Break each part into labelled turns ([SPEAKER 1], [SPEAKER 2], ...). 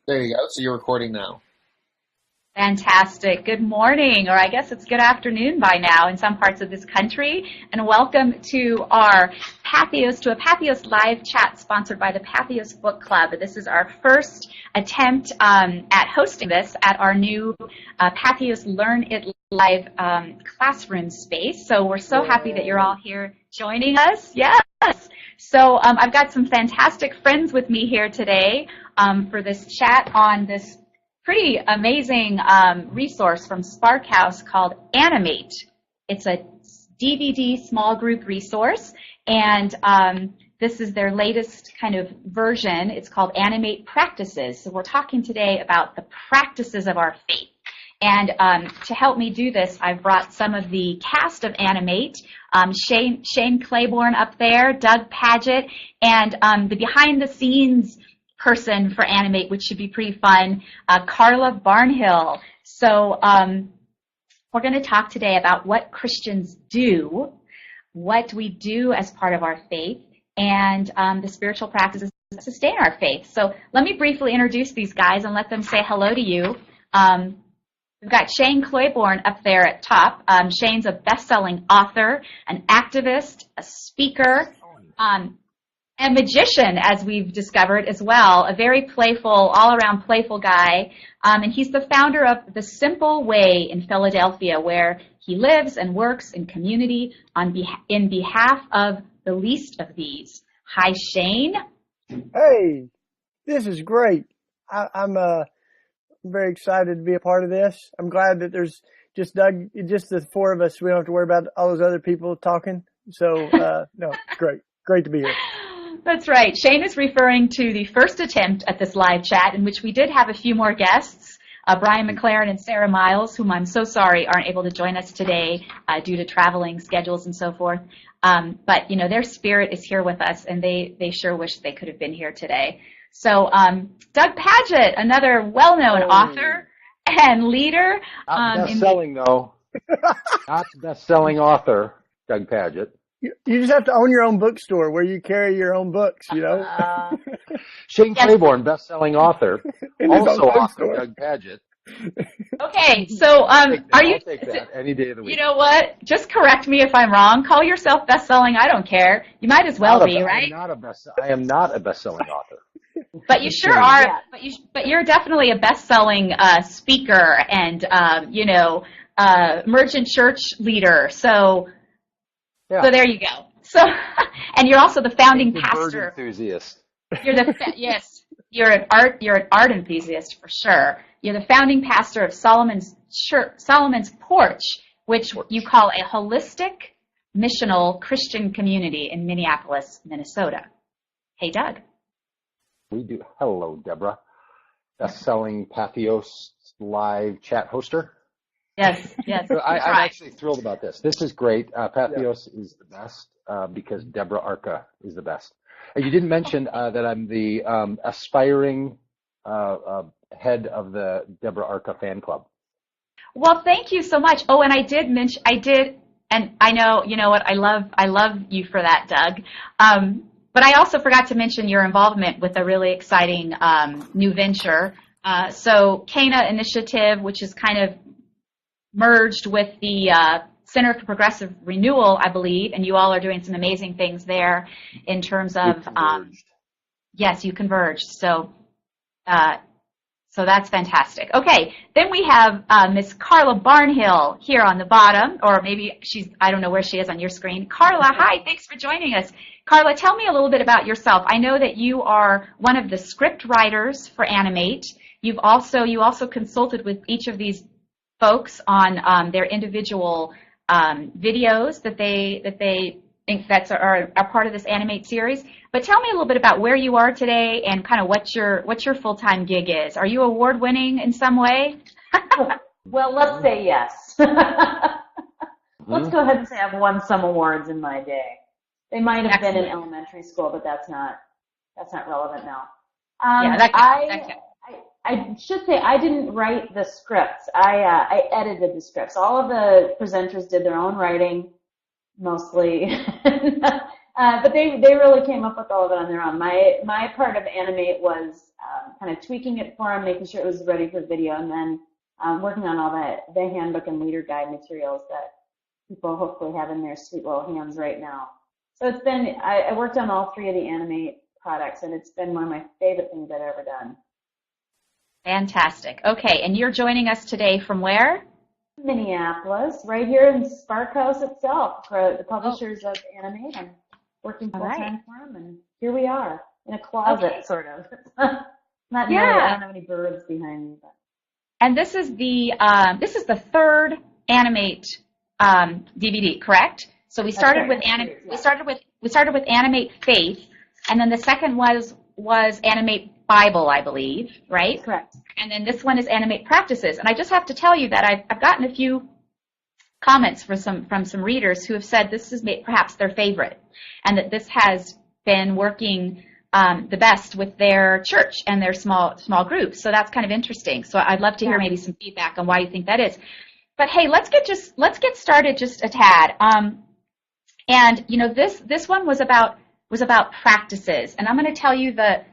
[SPEAKER 1] There you go. So you're recording now.
[SPEAKER 2] Fantastic. Good morning, or I guess it's good afternoon by now in some parts of this country, and welcome to our a Patheos live chat sponsored by the Patheos Book Club. This is our first attempt at hosting this at our new Patheos Learn It Live classroom space. So we're so happy that you're all here joining us. Yes. So I've got some fantastic friends with me here today for this chat on this pretty amazing resource from Spark House called Animate. It's a DVD small group resource, and this is their latest kind of version. It's called Animate.Practices. So we're talking today about the practices of our faith. And to help me do this, I've brought some of the cast of Animate, Shane Claiborne up there, Doug Paget, and the behind-the-scenes person for Animate, which should be pretty fun, Carla Barnhill. So we're going to talk today about what Christians do, what we do as part of our faith, and the spiritual practices that sustain our faith. So let me briefly introduce these guys and let them say hello to you. We've got Shane Claiborne up there at top. Shane's a best-selling author, an activist, a speaker, a magician, as we've discovered as well, a very playful, all-around playful guy. And he's the founder of The Simple Way in Philadelphia, where he lives and works in community in behalf of the least of these. Hi, Shane.
[SPEAKER 3] Hey, this is great. I'm very excited to be a part of this. I'm glad that there's just the four of us. We don't have to worry about all those other people talking. So, no, great. Great to be here.
[SPEAKER 2] That's right. Shane is referring to the first attempt at this live chat in which we did have a few more guests, Brian McLaren and Sarah Miles, whom I'm so sorry aren't able to join us today due to traveling schedules and so forth. But, you know, their spirit is here with us, and they sure wish they could have been here today. So Doug Paget, another well-known author and leader.
[SPEAKER 4] Not best-selling, though. Not best-selling author, Doug Paget.
[SPEAKER 3] You just have to own your own bookstore where you carry your own books, you know.
[SPEAKER 4] Shane Claiborne, best-selling author, also author Doug Paget.
[SPEAKER 2] Okay, so
[SPEAKER 4] I'll take that any day of the week.
[SPEAKER 2] You know what? Just correct me if I'm wrong. Call yourself best-selling. I don't care. You might as well be, right?
[SPEAKER 4] I am not a best-selling author.
[SPEAKER 2] But you sure are. Yeah. But you're definitely a best-selling speaker and merchant church leader. So.
[SPEAKER 4] Yeah.
[SPEAKER 2] So there you go. So, and you're also the founding pastor.
[SPEAKER 4] Bird enthusiast.
[SPEAKER 2] Yes, you're an art enthusiast for sure. You're the founding pastor of Solomon's Porch, which you call a holistic, missional Christian community in Minneapolis, Minnesota. Hey, Doug.
[SPEAKER 4] We do. Hello, Deborah. Best-selling Patheos live chat hoster.
[SPEAKER 2] Yes.
[SPEAKER 4] So I'm actually thrilled about this. This is great. Patheos is the best because Deborah Arca is the best. You didn't mention that I'm the aspiring head of the Deborah Arca fan club.
[SPEAKER 2] Well, thank you so much. Oh, and and I know, you know what, I love you for that, Doug. But I also forgot to mention your involvement with a really exciting new venture. So Cana Initiative, which is kind of merged with the Center for Progressive Renewal, I believe, and you all are doing some amazing things there in terms of, yes, you converged. So that's fantastic. Okay, then we have Miss Carla Barnhill here on the bottom, or maybe I don't know where she is on your screen. Carla, hi, thanks for joining us. Carla, tell me a little bit about yourself. I know that you are one of the script writers for Animate. You also consulted with each of these folks on their individual videos that they think are part of this Animate series. But tell me a little bit about where you are today and kind of what your full-time gig is. Are you award-winning in some way?
[SPEAKER 5] Well, let's say yes. Let's go ahead and say I've won some awards in my day. They might have been in elementary school, but that's not relevant now. I should say I didn't write the scripts. I edited the scripts. All of the presenters did their own writing, mostly. But they really came up with all of it on their own. My part of Animate was kind of tweaking it for them, making sure it was ready for video, and then working on all the handbook and leader guide materials that people hopefully have in their sweet little hands right now. So it's been, I worked on all three of the Animate products, and it's been one of my favorite things I've ever done.
[SPEAKER 2] Fantastic. Okay, and you're joining us today from where?
[SPEAKER 5] Minneapolis, right here in Spark House itself, for the publishers of Animate. I'm working full-time for them, and here we are in a closet, sort of. Not really, I don't have any birds behind me. But.
[SPEAKER 2] And this is the third Animate DVD, correct? So we started with we started with Animate Faith, and then the second was Animate Bible, I believe, right?
[SPEAKER 5] Correct.
[SPEAKER 2] And then this one is Animate.Practices. And I just have to tell you that I've gotten a few comments from some readers who have said this is perhaps their favorite, and that this has been working the best with their church and their small groups. So that's kind of interesting. So I'd love to hear maybe some feedback on why you think that is. But hey, let's get started just a tad. And you know, this one was about practices, and I'm going to tell you the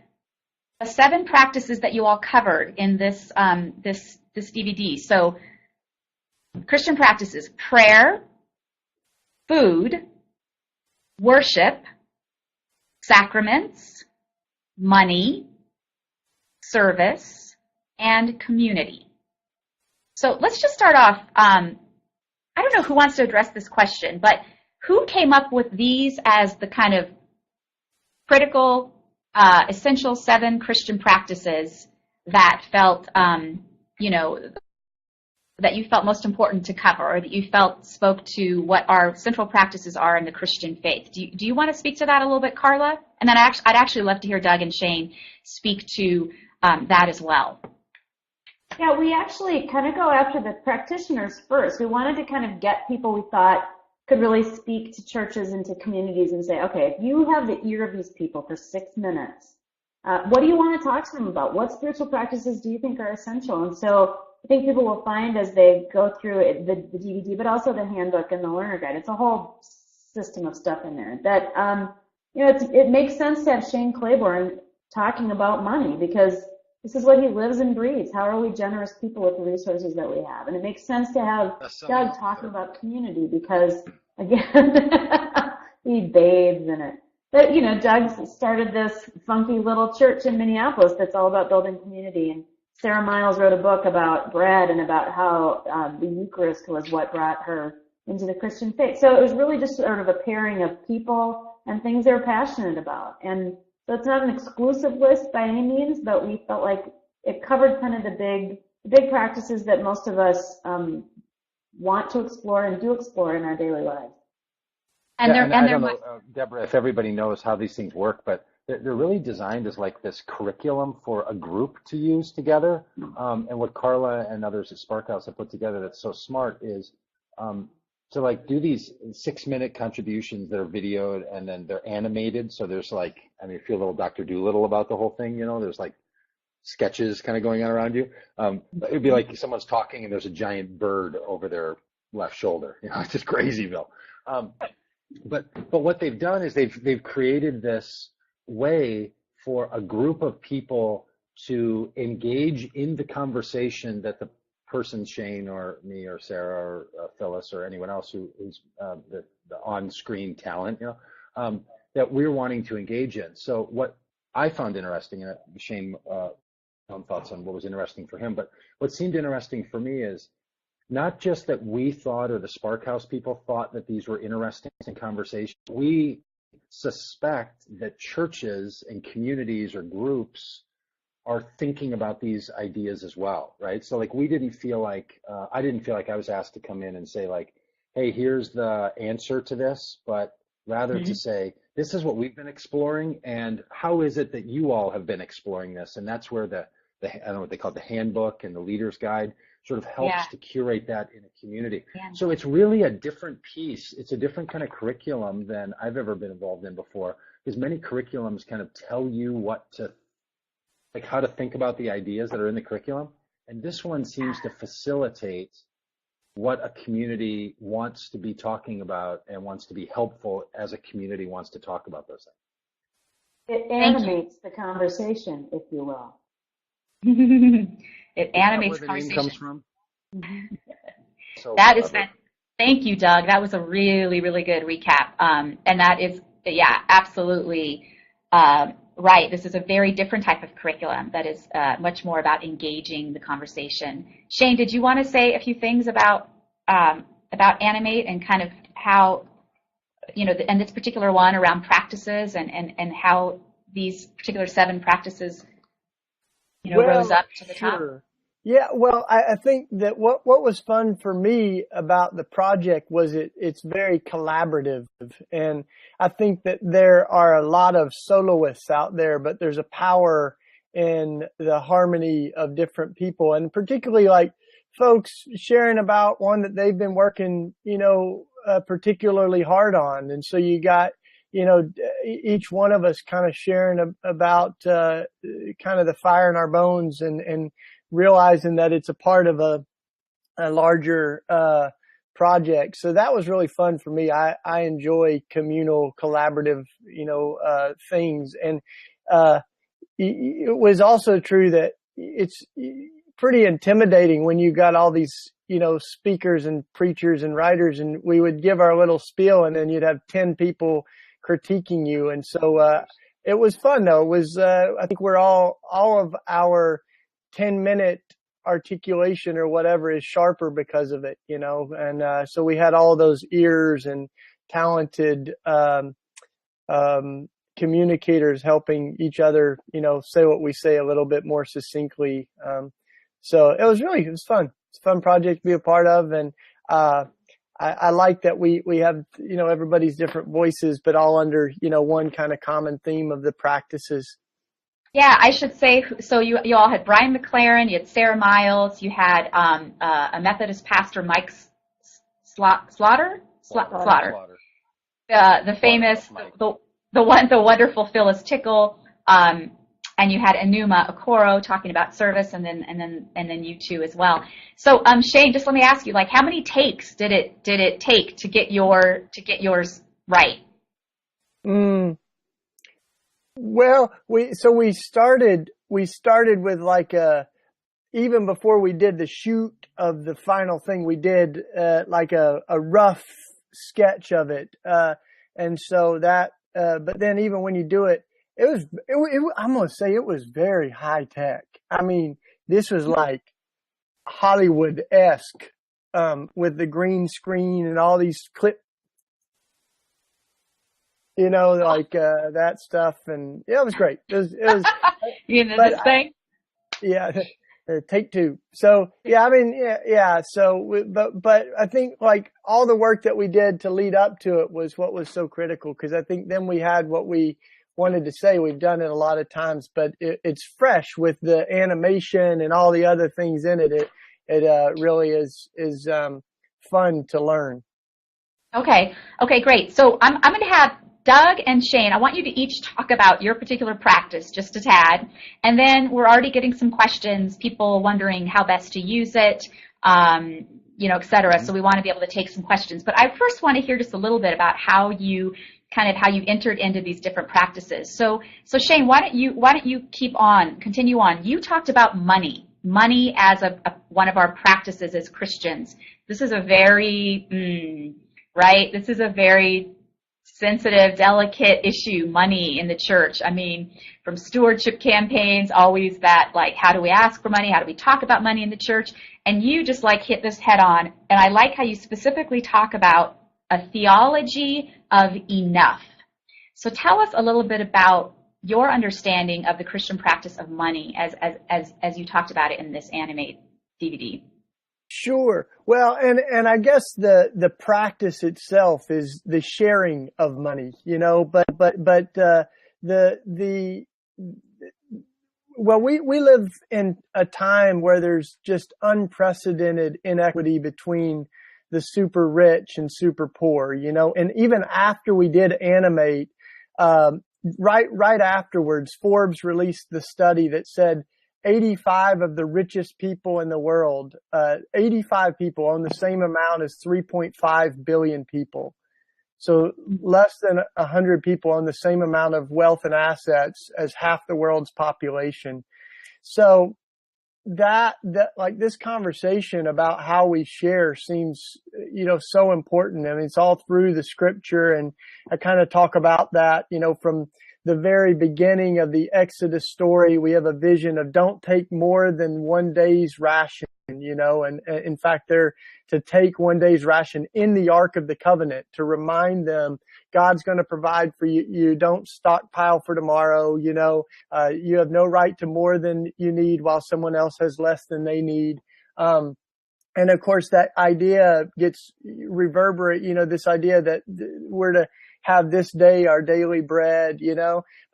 [SPEAKER 2] 7 practices that you all covered in this this DVD. So Christian practices: prayer, food, worship, sacraments, money, service, and community. So let's just start off. I don't know who wants to address this question, but who came up with these as the kind of critical, essential 7 Christian practices that felt, you know, that you felt most important to cover, or that you felt spoke to what our central practices are in the Christian faith? Do you want to speak to that a little bit, Carla? And then I'd actually love to hear Doug and Shane speak to that as well.
[SPEAKER 5] Yeah, we actually kind of go after the practitioners first. We wanted to kind of get people we thought could really speak to churches and to communities and say, okay, if you have the ear of these people for 6 minutes, what do you want to talk to them about? What spiritual practices do you think are essential? And so I think people will find as they go through it, the DVD, but also the handbook and the learner guide. It's a whole system of stuff in there that, you know, it makes sense to have Shane Claiborne talking about money, because this is what he lives and breathes. How are we generous people with the resources that we have? And it makes sense to have Doug talking about community, because, again, he bathes in it. But, you know, Doug started this funky little church in Minneapolis that's all about building community. And Sarah Miles wrote a book about bread and about how the Eucharist was what brought her into the Christian faith. So it was really just sort of a pairing of people and things they're passionate about. And so it's not an exclusive list by any means, but we felt like it covered kind of the big practices that most of us want to explore and do explore in our daily lives.
[SPEAKER 4] And I don't know, Deborah, if everybody knows how these things work, but they're really designed as like this curriculum for a group to use together. And what Carla and others at Sparkhouse have put together that's so smart is to like do these 6-minute contributions that are videoed and then they're animated. So there's like, I mean, feel a little Dr. Doolittle about the whole thing, you know, there's like sketches kind of going on around you. It'd be like someone's talking and there's a giant bird over their left shoulder. You know, it's just crazyville. But what they've done is they've created this way for a group of people to engage in the conversation that the person, Shane or me or Sarah or Phyllis or anyone else who's the on-screen talent, you know, that we're wanting to engage in. So what I found interesting, and Shane, own thoughts on what was interesting for him, but what seemed interesting for me is not just that we thought, or the Spark House people thought, that these were interesting conversations. We suspect that churches and communities or groups are thinking about these ideas as well, right? So like we didn't feel like, I didn't feel like I was asked to come in and say like, hey, here's the answer to this, but rather to say, this is what we've been exploring, and how is it that you all have been exploring this? And that's where the I don't know what they call it, the handbook and the leader's guide sort of helps to curate that in a community. Yeah. So it's really a different piece. It's a different kind of curriculum than I've ever been involved in before, because many curriculums kind of tell you what to, like how to think about the ideas that are in the curriculum. And this one seems to facilitate what a community wants to be talking about and wants to be helpful as a community wants to talk about those things.
[SPEAKER 5] It animates the conversation, if you will.
[SPEAKER 2] It animates
[SPEAKER 4] where the
[SPEAKER 2] conversation.
[SPEAKER 4] name comes from? So
[SPEAKER 2] That is fantastic. Thank you, Doug. That was a really, really good recap. And that is, yeah, absolutely right. This is a very different type of curriculum that is much more about engaging the conversation. Shane, did you want to say a few things about Animate and kind of how, and this particular one around practices and how these particular 7 practices, rose up to the top?
[SPEAKER 3] Yeah, well, I think that what was fun for me about the project was it's very collaborative. And I think that there are a lot of soloists out there, but there's a power in the harmony of different people, and particularly like folks sharing about one that they've been working, particularly hard on. And so you got, each one of us kind of sharing about kind of the fire in our bones and realizing that it's a part of a larger project. So that was really fun for me. I enjoy communal, collaborative, things. And it was also true that it's pretty intimidating when you got all these, speakers and preachers and writers, and we would give our little spiel and then you'd have 10 people critiquing you. And so it was fun though. It was I think we're all of our 10-minute articulation or whatever is sharper because of it, and so we had all those ears and talented communicators helping each other, say what we say a little bit more succinctly. So it was fun. It's a fun project to be a part of, and I like that we have, everybody's different voices, but all under, one kind of common theme of the practices.
[SPEAKER 2] Yeah, I should say, so you all had Brian McLaren, you had Sarah Miles, you had a Methodist pastor, Mike Slaughter, the famous, the wonderful Phyllis Tickle, and you had Enuma Okoro talking about service, and then you two as well. So Shane, just let me ask you, like, how many takes did it take to get yours right?
[SPEAKER 3] Well, we started with like even before we did the shoot of the final thing, we did like a rough sketch of it. And so that, but then even when you do it, I'm going to say it was very high tech. I mean, this was like Hollywood-esque, with the green screen and all these clip, that stuff. And yeah, it was great. It was
[SPEAKER 2] you know this thing?
[SPEAKER 3] Yeah. Take 2. So, yeah, I mean, yeah. So, but I think like all the work that we did to lead up to it was what was so critical. Cause I think then we had what we wanted to say. We've done it a lot of times, but it's fresh with the animation and all the other things in it. It really is fun to learn.
[SPEAKER 2] Okay, great. So I'm going to have Doug and Shane, I want you to each talk about your particular practice just a tad, and then we're already getting some questions, people wondering how best to use it, et cetera. So we want to be able to take some questions. But I first want to hear just a little bit about how you entered into these different practices. So Shane, why don't you continue on? You talked about money as one of our practices as Christians. This is a very This is a very sensitive, delicate issue, money in the church. I mean, from stewardship campaigns, always that, like, how do we ask for money? How do we talk about money in the church? And you just hit this head on. And I like how you specifically talk about a theology of enough. So tell us a little bit about your understanding of the Christian practice of money as you talked about it in this Animate DVD.
[SPEAKER 3] Sure. Well, and I guess the practice itself is the sharing of money, we live in a time where there's just unprecedented inequity between the super rich and super poor, and even after we did Animate, right afterwards, Forbes released the study that said 85 of the richest people in the world, 85 people own the same amount as 3.5 billion people. So less than 100 people own the same amount of wealth and assets as half the world's population. So that like this conversation about how we share seems, so important. I mean, it's all through the scripture, and I kind of talk about that, from the very beginning of the Exodus story. We have a vision of don't take more than one day's ration, and in fact, they're to take one day's ration in the Ark of the Covenant to remind them God's going to provide for you. You don't stockpile for tomorrow. You have no right to more than you need while someone else has less than they need. And of course, that idea gets reverberate, this idea that we're to have this day our daily bread,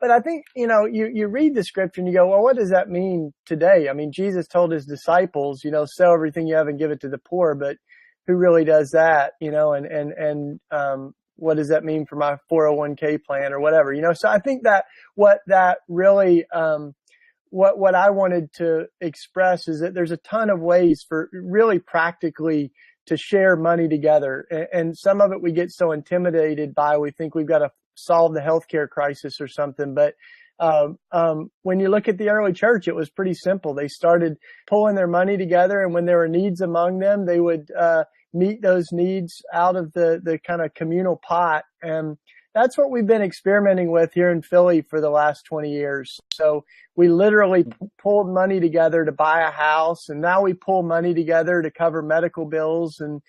[SPEAKER 3] But I think, you read the scripture and you go, well, what does that mean today? I mean, Jesus told his disciples, sell everything you have and give it to the poor, but who really does that, what does that mean for my 401k plan or whatever, So I think that what that really, what I wanted to express is that there's a ton of ways for really practically to share money together. And some of it we get so intimidated by, we think we've got to solve the healthcare crisis or something. But when you look at the early church, it was pretty simple. They started pulling their money together, and when there were needs among them, they would meet those needs out of the kind of communal pot. And that's what we've been experimenting with here in Philly for the last 20 years. So we literally pulled money together to buy a house, and now we pull money together to cover medical bills, and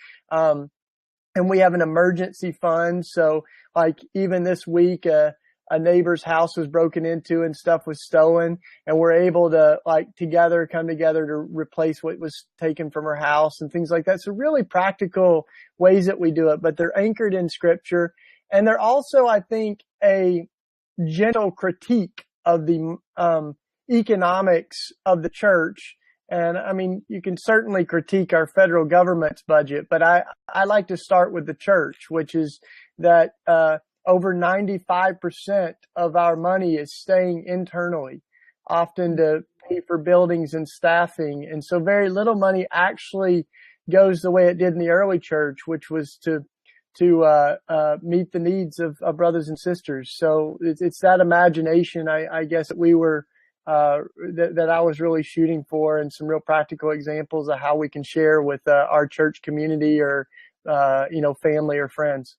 [SPEAKER 3] we have an emergency fund. So like even this week, a neighbor's house was broken into and stuff was stolen, and we're able to come together to replace what was taken from her house and things like that. So really practical ways that we do it, but they're anchored in scripture. And they're also, I think, a gentle critique of the economics of the church. And I mean, you can certainly critique our federal government's budget, but I like to start with the church, which is that over 95% of our money is staying internally, often to pay for buildings and staffing. And so very little money actually goes the way it did in the early church, which was to meet the needs of brothers and sisters. So it's that imagination, I guess, that we were, that I was really shooting for, and some real practical examples of how we can share with our church community or, family or friends.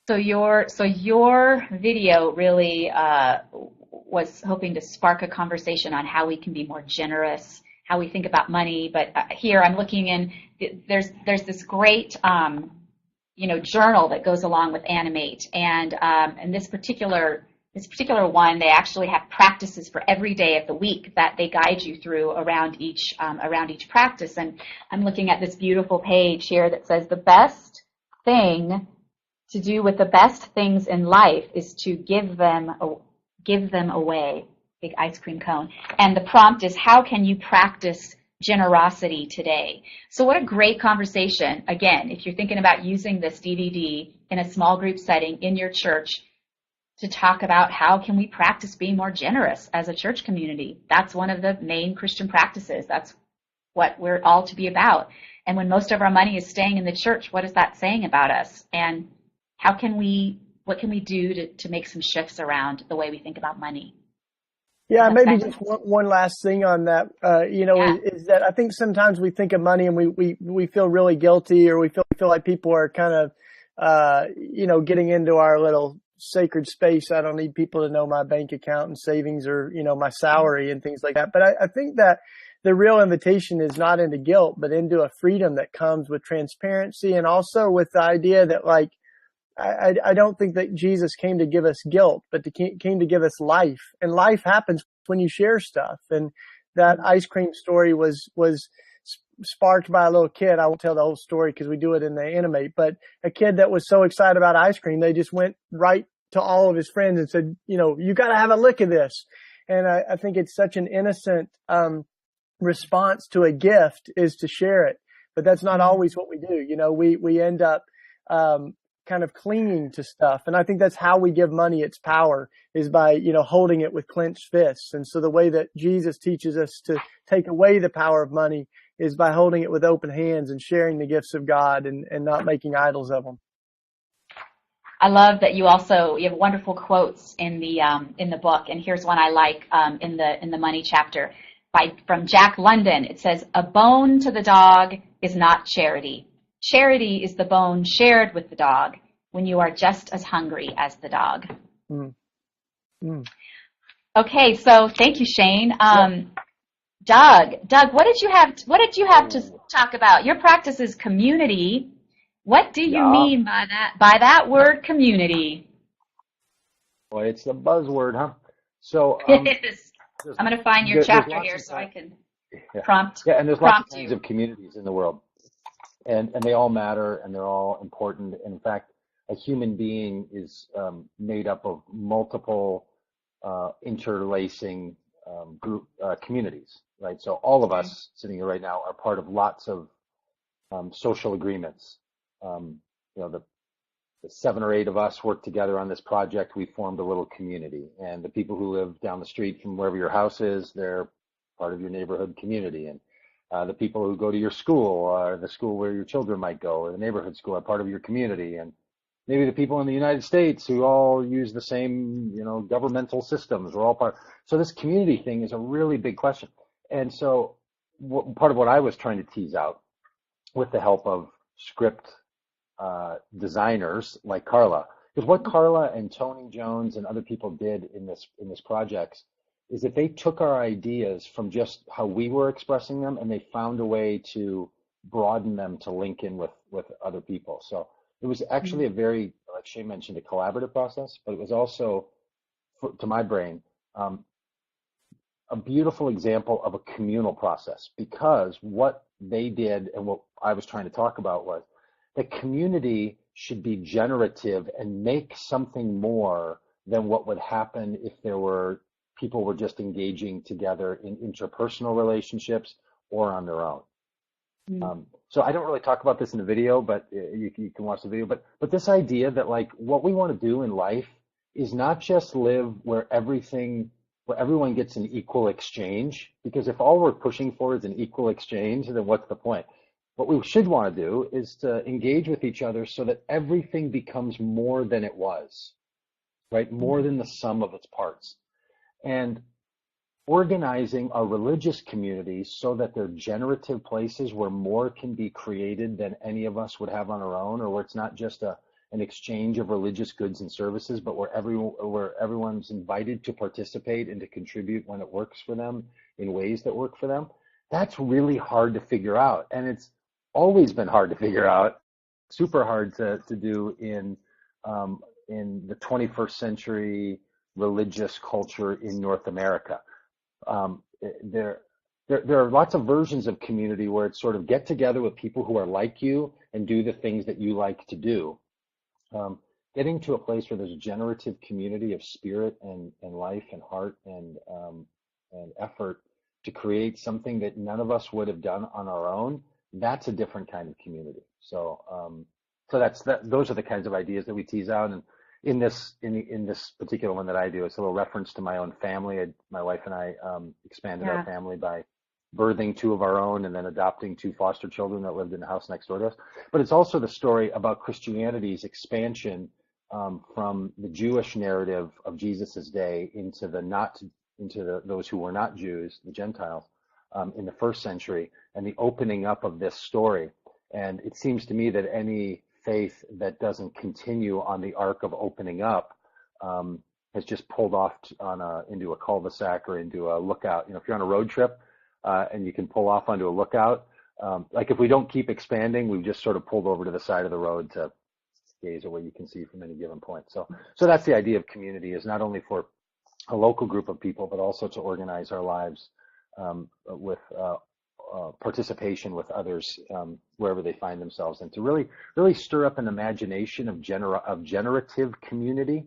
[SPEAKER 2] So your video really was hoping to spark a conversation on how we can be more generous, how we think about money. But here I'm looking in, there's this great journal that goes along with Animate, and this particular one, they actually have practices for every day of the week that they guide you through around each practice. And I'm looking at this beautiful page here that says the best thing to do with the best things in life is to give them away. Big ice cream cone. And the prompt is, how can you practice generosity today? So what a great conversation. Again, if you're thinking about using this DVD in a small group setting in your church to talk about how can we practice being more generous as a church community. That's one of the main Christian practices. That's what we're all to be about. And when most of our money is staying in the church, what is that saying about us? And what can we do to make some shifts around the way we think about money?
[SPEAKER 3] Yeah, maybe just one last thing on that, is that I think sometimes we think of money and we feel really guilty, or we feel like people are kind of, getting into our little sacred space. I don't need people to know my bank account and savings or, my salary and things like that. But I think that the real invitation is not into guilt, but into a freedom that comes with transparency, and also with the idea that I don't think that Jesus came to give us guilt, but came to give us life. And life happens when you share stuff. And that ice cream story was sparked by a little kid. I won't tell the whole story because we do it in the Animate, but a kid that was so excited about ice cream, they just went right to all of his friends and said, you got to have a lick of this. And I think it's such an innocent response to a gift is to share it. But that's not always what we do. We end up kind of clinging to stuff. And I think that's how we give money its power, is by, holding it with clenched fists. And so the way that Jesus teaches us to take away the power of money is by holding it with open hands and sharing the gifts of God and not making idols of them.
[SPEAKER 2] I love that you have wonderful quotes in the book, and here's one I like in the money chapter from Jack London. It says, "A bone to the dog is not charity. Charity is the bone shared with the dog when you are just as hungry as the dog."
[SPEAKER 3] Mm. Mm.
[SPEAKER 2] Okay, so thank you, Shane. Doug, what did you have to talk about? Your practice is community. What do you mean by that word, community?
[SPEAKER 4] Boy, it's the buzzword, huh? So
[SPEAKER 2] it is. I'm going to find your chapter here so I can prompt.
[SPEAKER 4] Yeah, and there's lots of kinds of communities in the world, and they all matter and they're all important. And in fact, a human being is made up of multiple interlacing communities, right? So all of us sitting here right now are part of lots of social agreements. The 7 or 8 of us work together on this project. We formed a little community, and the people who live down the street from wherever your house is, they're part of your neighborhood community. And the people who go to your school, or the school where your children might go, or the neighborhood school, are part of your community. And maybe the people in the United States who all use the same, governmental systems, are all part. So this community thing is a really big question. And so part of what I was trying to tease out, with the help of script designers like Carla, because what Carla and Tony Jones and other people did in this project is that they took our ideas from just how we were expressing them, and they found a way to broaden them to link in with other people. So it was actually a very, like Shane mentioned, a collaborative process, but it was also, to my brain, a beautiful example of a communal process, because what they did and what I was trying to talk about was the community should be generative and make something more than what would happen if people were just engaging together in interpersonal relationships or on their own. So I don't really talk about this in the video, but you can watch the video. But this idea that, like, what we want to do in life is not just live where everyone gets an equal exchange, because if all we're pushing for is an equal exchange, then what's the point? What we should want to do is to engage with each other so that everything becomes more than it was, right? More than the sum of its parts. And organizing our religious communities so that they're generative places where more can be created than any of us would have on our own, or where it's not just an exchange of religious goods and services, but where everyone's invited to participate and to contribute when it works for them in ways that work for them. That's really hard to figure out. And it's always been hard to figure out, super hard to do in the 21st century religious culture in North America. There are lots of versions of community where it's sort of get together with people who are like you and do the things that you like to do. Getting to a place where there's a generative community of spirit and life and heart and effort to create something that none of us would have done on our own, that's a different kind of community. So those are the kinds of ideas that we tease out. And in this particular one that I do, it's a little reference to my own family. My wife and I expanded our family by birthing 2 of our own and then adopting 2 foster children that lived in the house next door to us. But it's also the story about Christianity's expansion from the Jewish narrative of Jesus's day into those who were not Jews, the Gentiles, in the 1st century, and the opening up of this story. And it seems to me that any faith that doesn't continue on the arc of opening up has just pulled off into a cul-de-sac or into a lookout. If you're on a road trip and you can pull off onto a lookout, like if we don't keep expanding, we've just sort of pulled over to the side of the road to gaze at what you can see from any given point. So that's the idea of community, is not only for a local group of people, but also to organize our lives with participation with others wherever they find themselves, and to really stir up an imagination of generative community.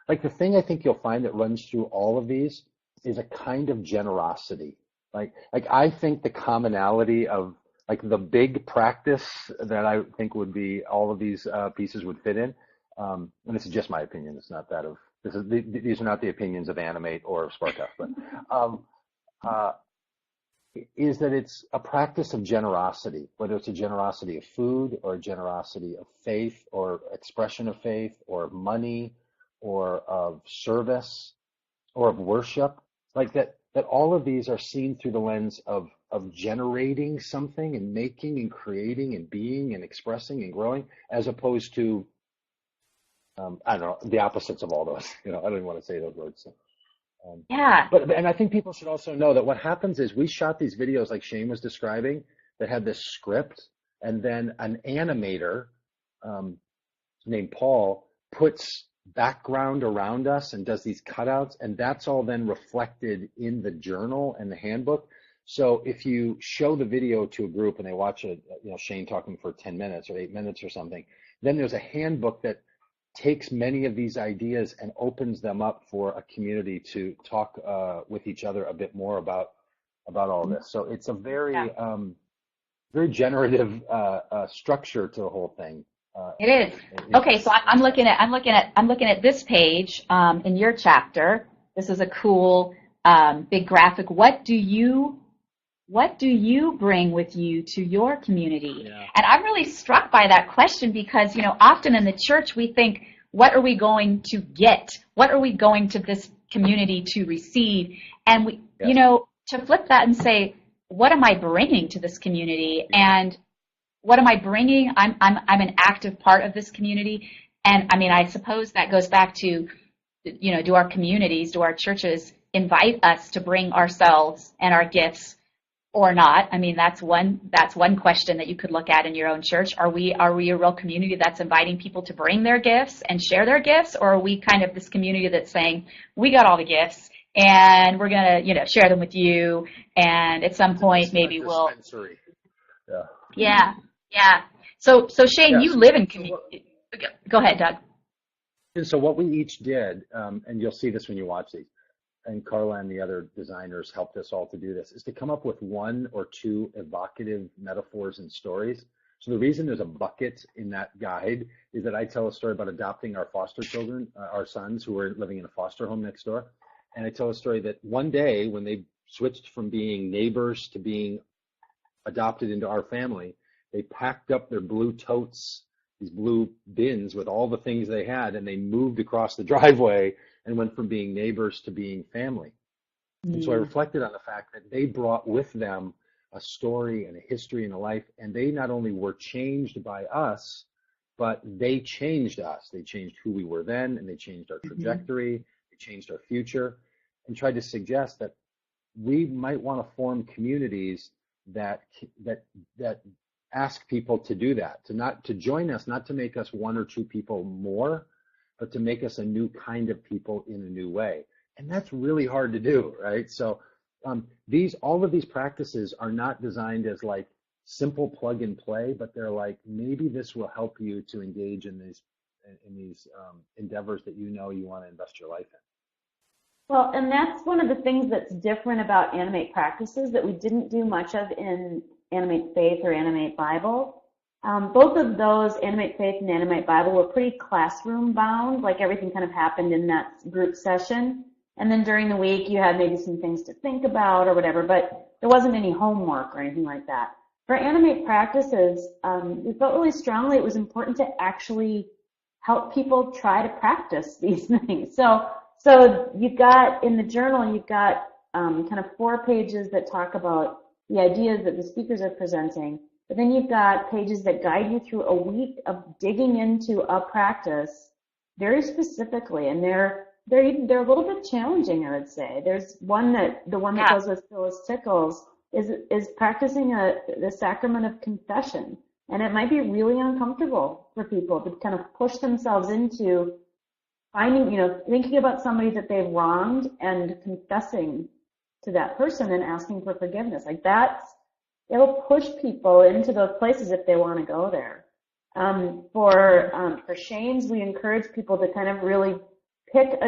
[SPEAKER 4] Like, the thing I think you'll find that runs through all of these is a kind of generosity. Like I think the commonality of like the big practice that I think would be all of these pieces would fit in. And this is just my opinion. It's not that of these are not the opinions of Animate or of Sparkhouse, but is that it's a practice of generosity, whether it's a generosity of food or a generosity of faith or expression of faith or of money or of service or of worship, like that all of these are seen through the lens of generating something and making and creating and being and expressing and growing, as opposed to I don't know, the opposites of all those. I don't even want to say those words. So,
[SPEAKER 2] Yeah.
[SPEAKER 4] And I think people should also know that what happens is we shot these videos like Shane was describing that had this script, and then an animator named Paul puts background around us and does these cutouts, and that's all then reflected in the journal and the handbook. So if you show the video to a group and they watch it, Shane talking for 10 minutes or 8 minutes or something, then there's a handbook that takes many of these ideas and opens them up for a community to talk with each other a bit more about all this. So it's a very very generative structure to the whole thing.
[SPEAKER 2] It is. Okay, so I'm looking at this page in your chapter. This is a cool big graphic. What do you bring with you to your community?
[SPEAKER 4] Yeah.
[SPEAKER 2] And I'm really struck by that question because, often in the church we think, what are we going to get? What are we going to this community to receive? And we, to flip that and say, what am I bringing to this community? And what am I bringing? I'm an active part of this community. And I mean, I suppose that goes back to, do our communities, do our churches invite us to bring ourselves and our gifts or not? I mean, that's one question that you could look at in your own church. Are we a real community that's inviting people to bring their gifts and share their gifts? Or are we kind of this community that's saying, we got all the gifts and we're going to, share them with you. And at some point, maybe we'll. Yeah. So Shane, you live in community. Go ahead, Doug.
[SPEAKER 4] And so what we each did, and you'll see this when you watch these, and Carla and the other designers helped us all to do this, is to come up with one or two evocative metaphors and stories. So the reason there's a bucket in that guide is that I tell a story about adopting our foster children, our sons who were living in a foster home next door. And I tell a story that one day when they switched from being neighbors to being adopted into our family, they packed up their blue totes, these blue bins with all the things they had, and they moved across the driveway and went from being neighbors to being family. And so I reflected on the fact that they brought with them a story and a history and a life, and they not only were changed by us, but they changed us. They changed who we were then, and they changed our trajectory, they changed our future, and tried to suggest that we might want to form communities that ask people to do that, to join us, not to make us one or two people more, but to make us a new kind of people in a new way. And that's really hard to do, right? So all of these practices are not designed as like simple plug and play, but they're like, maybe this will help you to engage in these endeavors that you want to invest your life in.
[SPEAKER 5] Well, and that's one of the things that's different about Animate.Practices that we didn't do much of in Animate Faith or Animate Bible. Both of those, Animate Faith and Animate Bible, were pretty classroom bound, like everything kind of happened in that group session. And then during the week, you had maybe some things to think about or whatever, but there wasn't any homework or anything like that. For Animate.Practices, we felt really strongly it was important to actually help people try to practice these things. So you've got, in the journal, you've got kind of 4 pages that talk about the ideas that the speakers are presenting, but then you've got pages that guide you through a week of digging into a practice very specifically, and they're a little bit challenging, I would say. There's one that goes with Phyllis Tickles is practicing the sacrament of confession, and it might be really uncomfortable for people to kind of push themselves into thinking about somebody that they've wronged and confessing to that person and asking for forgiveness. Like it'll push people into those places if they want to go there. For Shane's, we encourage people to kind of really pick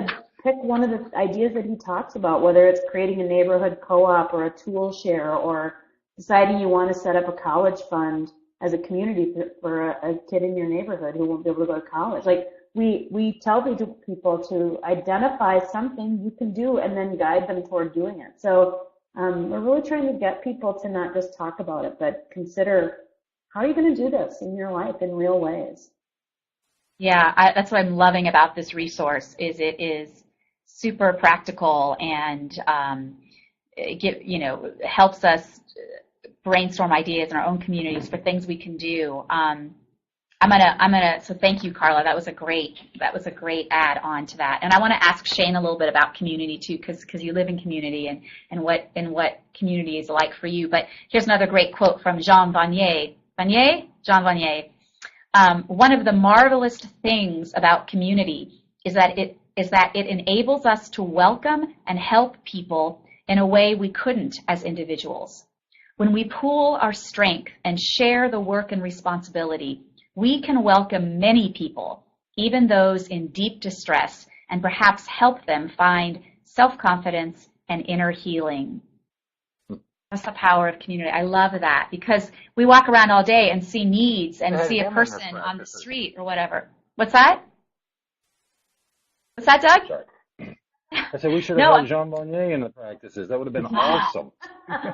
[SPEAKER 5] one of the ideas that he talks about, whether it's creating a neighborhood co-op or a tool share or deciding you want to set up a college fund as a community for a kid in your neighborhood who won't be able to go to college. Like we tell people to identify something you can do and then guide them toward doing it. So we're really trying to get people to not just talk about it, but consider, how are you going to do this in your life in real ways?
[SPEAKER 2] Yeah, that's what I'm loving about this resource, is it is super practical and helps us brainstorm ideas in our own communities for things we can do. So thank you, Carla. That was a great add on to that. And I want to ask Shane a little bit about community too, because you live in community and what community is like for you. But here's another great quote from Jean Vanier. Jean Vanier. One of the marvelous things about community is that it enables us to welcome and help people in a way we couldn't as individuals. When we pool our strength and share the work and responsibility, we can welcome many people, even those in deep distress, and perhaps help them find self-confidence and inner healing. That's the power of community. I love that, because we walk around all day and see needs and see a person on the street or whatever. What's that? What's that, Doug?
[SPEAKER 4] Sorry. I said we should have had Jean Bonnier in the practices. That would have been awesome.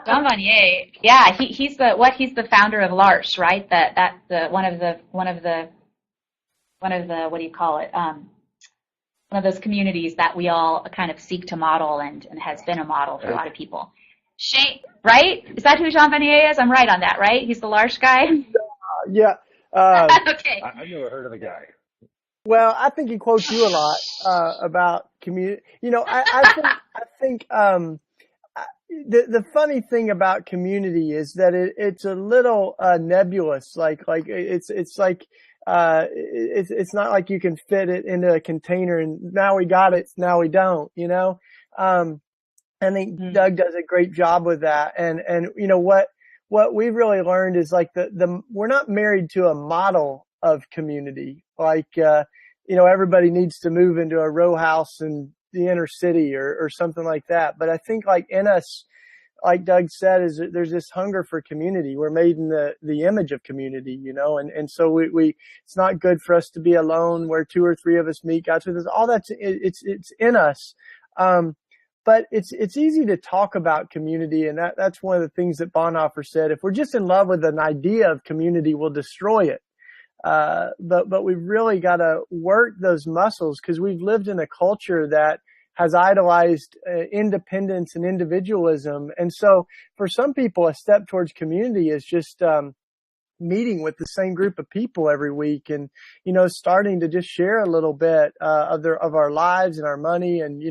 [SPEAKER 2] Jean Bonnier, yeah, he's the founder of L'Arche, right? One of the what do you call it? One of those communities that we all kind of seek to model and has been a model for a lot of people. Shane, right? Is that who Jean Bonnier is? I'm right on that, right? He's the L'Arche guy?
[SPEAKER 3] Yeah.
[SPEAKER 2] Okay.
[SPEAKER 4] I've never heard of the guy.
[SPEAKER 3] Well, I think he quotes you a lot about community. I think the funny thing about community is that it's a little nebulous. It's not like you can fit it into a container and now we got it, now we don't. I think Doug does a great job with that. And what we've really learned is like we're not married to a model of community. Everybody needs to move into a row house in the inner city or something like that. But I think like in us, like Doug said, is there's this hunger for community. We're made in the image of community, and so we it's not good for us to be alone where two or three of us meet. God's with us. All it's in us. But it's easy to talk about community, and that's one of the things that Bonhoeffer said. If we're just in love with an idea of community, we'll destroy it. But we've really got to work those muscles, because we've lived in a culture that has idolized independence and individualism. And so for some people, a step towards community is just meeting with the same group of people every week and, starting to just share a little bit of our lives and our money and,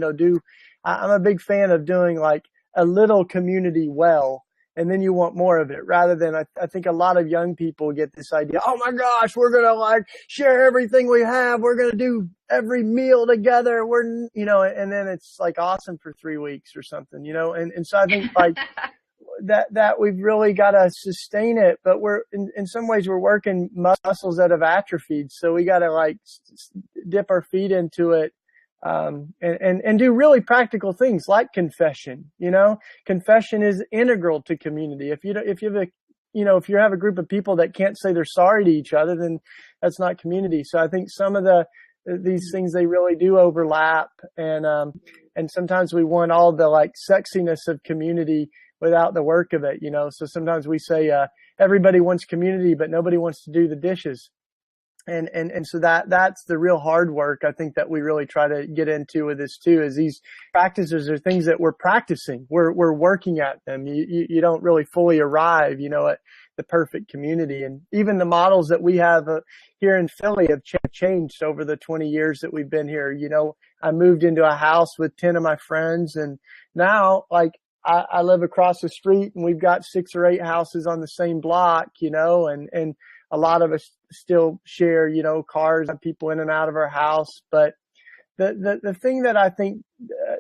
[SPEAKER 3] I'm a big fan of doing like a little community well, and then you want more of it, rather than I think a lot of young people get this idea, oh my gosh, we're going to like share everything we have. We're going to do every meal together. And then it's like awesome for 3 weeks or something, and so I think like that we've really got to sustain it, but we're in some ways we're working muscles that have atrophied. So we got to like dip our feet into it. And do really practical things like confession. Confession is integral to community. If you have a group of people that can't say they're sorry to each other, then that's not community. So I think some of these things, they really do overlap. And sometimes we want all the like sexiness of community without the work of it, So sometimes we say, everybody wants community, but nobody wants to do the dishes. And so that's the real hard work I think that we really try to get into with this too, is these practices are things that we're practicing. We're working at them. You don't really fully arrive, at the perfect community. And even the models that we have here in Philly have changed over the 20 years that we've been here. I moved into a house with 10 of my friends, and now like I live across the street and we've got 6 or 8 houses on the same block, and a lot of us still share, cars and people in and out of our house. But the thing that I think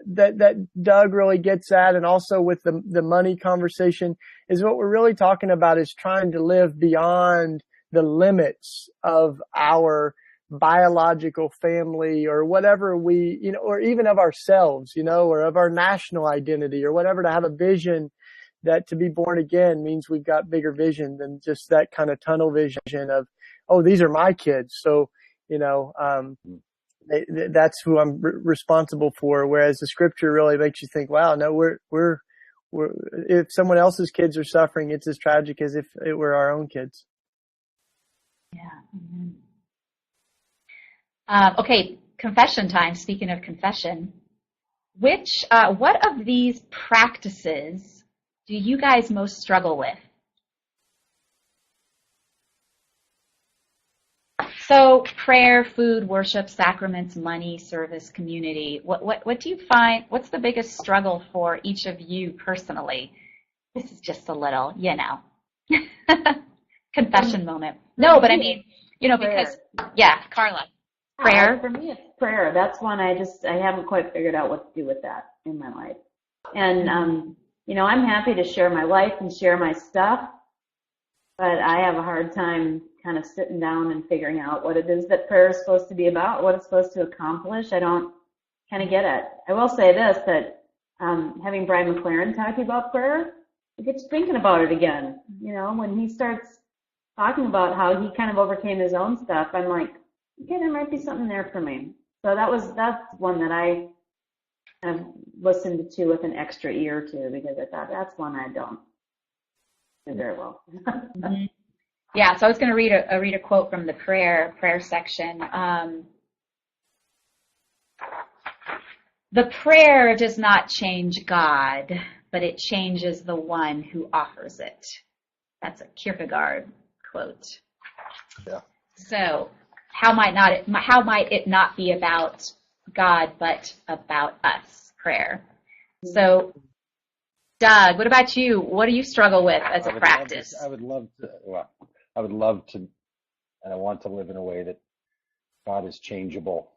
[SPEAKER 3] that Doug really gets at, and also with the money conversation, is what we're really talking about is trying to live beyond the limits of our biological family or whatever or even of ourselves, or of our national identity or whatever, to have a vision that to be born again means we've got bigger vision than just that kind of tunnel vision of, oh, these are my kids. So, that's who I'm responsible for. Whereas the scripture really makes you think, wow, no, we're, if someone else's kids are suffering, it's as tragic as if it were our own kids.
[SPEAKER 2] Yeah. Okay. Confession time. Speaking of confession, what of these practices do you guys most struggle with? So prayer, food, worship, sacraments, money, service, community. What do you find? What's the biggest struggle for each of you personally? This is just a little, confession moment. No, but I mean, because, Carla, prayer.
[SPEAKER 5] For me, it's prayer. That's one I haven't quite figured out what to do with that in my life. And, I'm happy to share my life and share my stuff, but I have a hard time kind of sitting down and figuring out what it is that prayer is supposed to be about, what it's supposed to accomplish. I don't kind of get it. I will say this, that having Brian McLaren talking about prayer, I get to thinking about it again. When he starts talking about how he kind of overcame his own stuff, I'm like, okay, there might be something there for me. So that's one that I have listened to with an extra ear to, because I thought that's one I don't do very well.
[SPEAKER 2] Mm-hmm. Yeah, so I was going to read a quote from the prayer section. The prayer does not change God, but it changes the one who offers it. That's a Kierkegaard quote.
[SPEAKER 4] Yeah.
[SPEAKER 2] So how might it not be about God, but about us? Prayer. So, Doug, what about you? What do you struggle with as a practice?
[SPEAKER 4] I would love to, and I want to live in a way that God is changeable,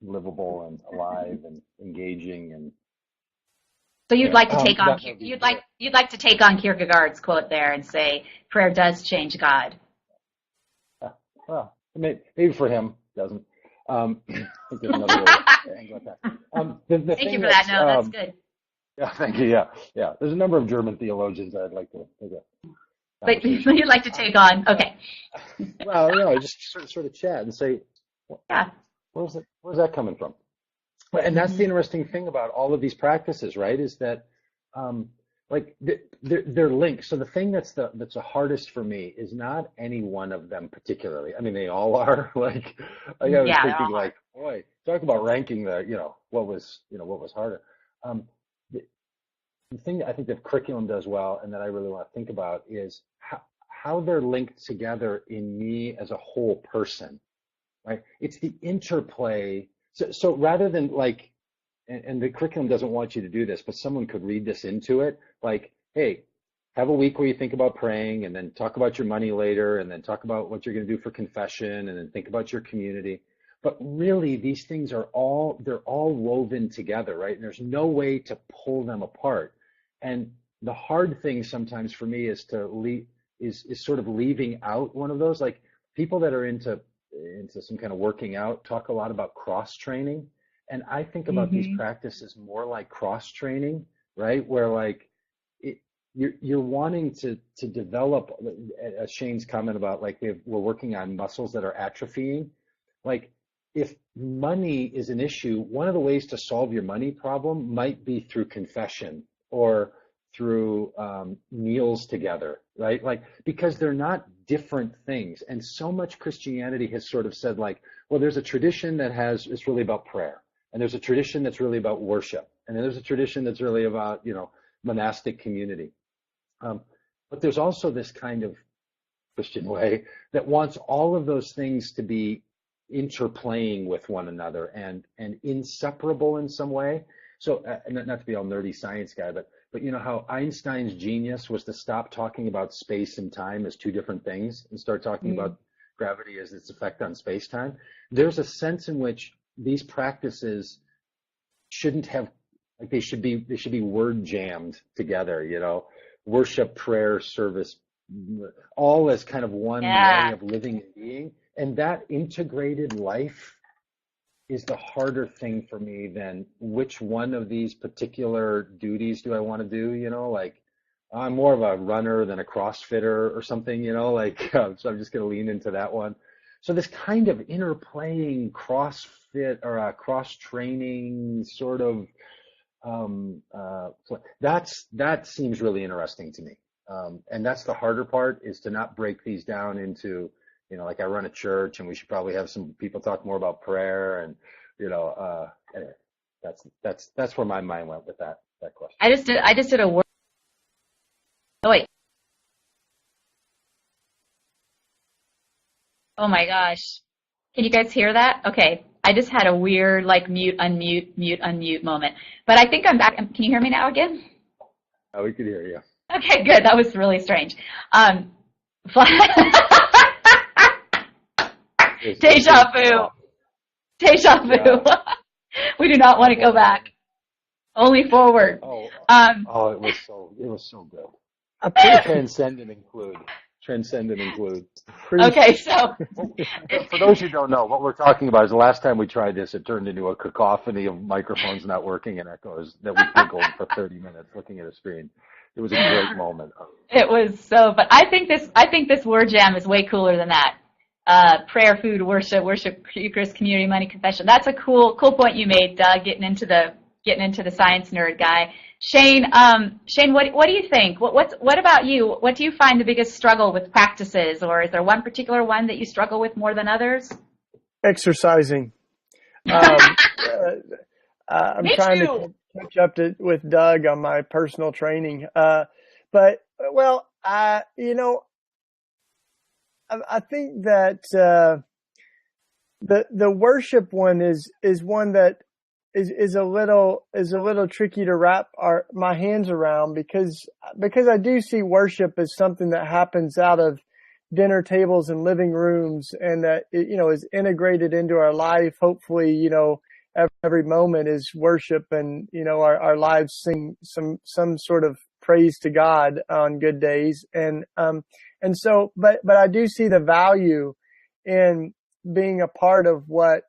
[SPEAKER 4] livable, and alive, and engaging, and.
[SPEAKER 2] So you'd like to take on you'd like to take on Kierkegaard's quote there and say prayer does change God.
[SPEAKER 4] Well, maybe for him it doesn't. I think there's another way to angle at that.
[SPEAKER 2] Thank you for that. No, that's good.
[SPEAKER 4] Yeah, thank you. Yeah. There's a number of German theologians that I'd like to take a.
[SPEAKER 2] But you'd like to take on, okay.
[SPEAKER 4] Well, just sort of chat and say, where's that coming from? And that's the interesting thing about all of these practices, right? Is that, they're linked. So the thing that's the hardest for me is not any one of them particularly. I mean, they all are. I was thinking, boy, talk about ranking what was harder. The thing that I think the curriculum does well, and that I really want to think about, is how they're linked together in me as a whole person, right? It's the interplay. So rather than and the curriculum doesn't want you to do this, but someone could read this into it, hey, have a week where you think about praying, and then talk about your money later, and then talk about what you're going to do for confession, and then think about your community. But really, these things they're all woven together, right? And there's no way to pull them apart. And the hard thing sometimes for me is is sort of leaving out one of those. Like, people that are into some kind of working out talk a lot about cross training. And I think about these practices more like cross training, right? Where you're wanting to develop, as Shane's comment about, we're working on muscles that are atrophying. If money is an issue, one of the ways to solve your money problem might be through confession or through meals together, right? Because they're not different things. And so much Christianity has sort of said, well, there's a tradition it's really about prayer. And there's a tradition that's really about worship. And then there's a tradition that's really about, monastic community. But there's also this kind of Christian way that wants all of those things to be interplaying with one another and inseparable in some way. So not to be all nerdy science guy, but how Einstein's genius was to stop talking about space and time as two different things and start talking about gravity as its effect on space-time. There's a sense in which these practices shouldn't have, they should be word jammed together, worship, prayer, service, all as kind of one way of living and being. And that integrated life is the harder thing for me than which one of these particular duties do I want to do, I'm more of a runner than a CrossFitter or something, like, so I'm just going to lean into that one. So this kind of interplaying CrossFit or cross training sort of, that seems really interesting to me. And that's the harder part, is to not break these down into, like I run a church and we should probably have some people talk more about prayer and, anyway, that's where my mind went with that question.
[SPEAKER 2] I just did a word. Oh, wait. Oh my gosh. Can you guys hear that? Okay. I just had a weird like mute, unmute moment. But I think I'm back. Can you hear me now again?
[SPEAKER 4] Oh, we could hear you.
[SPEAKER 2] Okay, good. That was really strange. Deja vu. Deja vu. Yeah. We do not want to go back. Only forward.
[SPEAKER 4] It was so good. Transcend and include.
[SPEAKER 2] Okay, so
[SPEAKER 4] for those who don't know, what we're talking about is the last time we tried this, it turned into a cacophony of microphones not working and echoes that we giggled for 30 minutes looking at a screen. It was a great moment.
[SPEAKER 2] It was so, but I think this word jam is way cooler than that. Prayer, food, worship, Eucharist, community, money, confession. That's a cool point you made, Doug, getting into the science nerd guy. Shane, what do you think? What about you? What do you find the biggest struggle with practices, or is there one particular one that you struggle with more than others?
[SPEAKER 3] Exercising. I'm trying to catch up with Doug on my personal training. But I think that the worship one is one that is a little tricky to wrap my hands around, because I do see worship as something that happens out of dinner tables and living rooms, and that is integrated into our life. Hopefully, every moment is worship, and our lives sing some sort of praise to God on good days, and so but I do see the value in being a part of what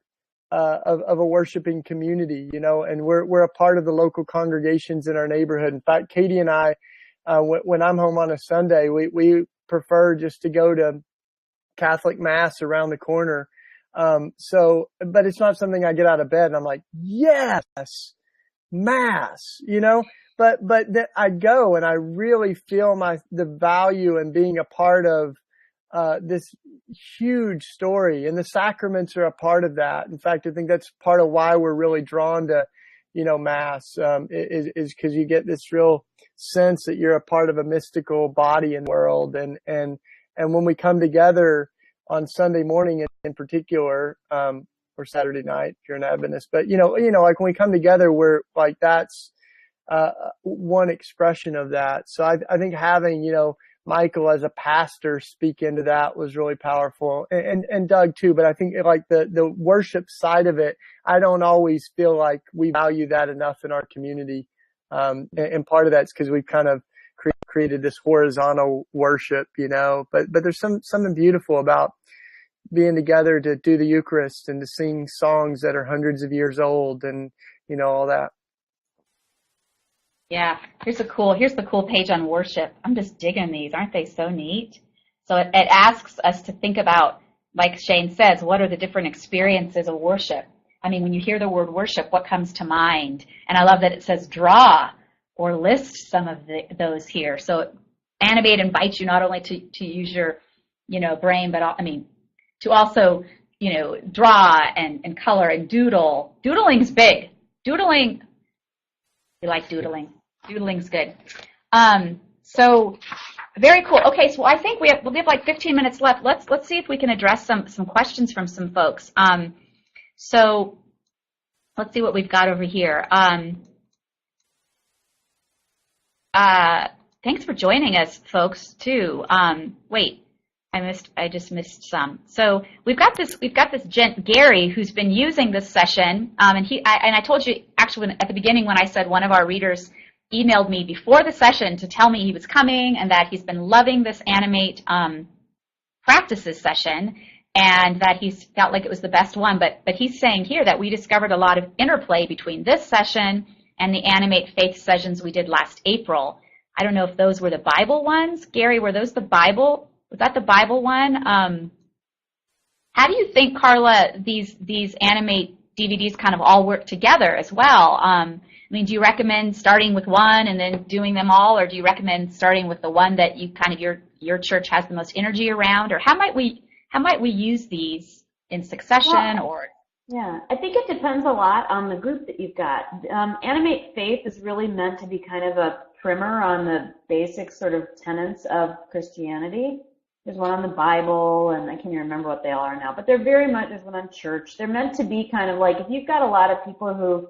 [SPEAKER 3] of a worshiping community, and we're a part of the local congregations in our neighborhood. In fact, Katie and I, when I'm home on a Sunday, we prefer just to go to Catholic Mass around the corner. But it's not something I get out of bed and I'm like, yes, Mass, but I go and I really feel the value in being a part of this huge story, and the sacraments are a part of that. In fact, I think that's part of why we're really drawn to, Mass, is because you get this real sense that you're a part of a mystical body in the world. And when we come together on Sunday morning in particular, or Saturday night if you're an Adventist, but like when we come together, we're like, that's one expression of that. So I think having, Michael as a pastor speak into that was really powerful, and Doug too. But I think like the worship side of it, I don't always feel like we value that enough in our community. And part of that's because we've kind of created this horizontal worship, but there's something beautiful about being together to do the Eucharist and to sing songs that are hundreds of years old, and, all that.
[SPEAKER 2] Yeah, here's the cool page on worship. I'm just digging these. Aren't they so neat? So it asks us to think about, like Shane says, what are the different experiences of worship? I mean, when you hear the word worship, what comes to mind? And I love that it says draw or list some of those here. So Animate invites you not only to use your, brain, but to also, draw and color and doodle. Doodling's big. Doodling, you like doodling. Doodling's good. So very cool. Okay, so I think we have like 15 minutes left. Let's see if we can address some questions from some folks. So let's see what we've got over here. Thanks for joining us, folks, too. Wait, I just missed some. So we've got this gent, Gary, who's been using this session, and I told you actually at the beginning when I said one of our readers emailed me before the session to tell me he was coming and that he's been loving this Animate.Practices session, and that he's felt like it was the best one. But he's saying here that we discovered a lot of interplay between this session and the Animate Faith sessions we did last April. I don't know if those were the Bible ones. Gary, were those the Bible? Was that the Bible one? How do you think, Carla, these Animate DVDs kind of all work together as well? I mean, do you recommend starting with one and then doing them all, or do you recommend starting with the one that you kind of your church has the most energy around, or how might we use these in succession? Or
[SPEAKER 5] yeah, I think it depends a lot on the group that you've got. Animate Faith is really meant to be kind of a primer on the basic sort of tenets of Christianity. There's one on the Bible, and I can't even remember what they all are now, but they're very much, there's one on church. They're meant to be kind of like, if you've got a lot of people who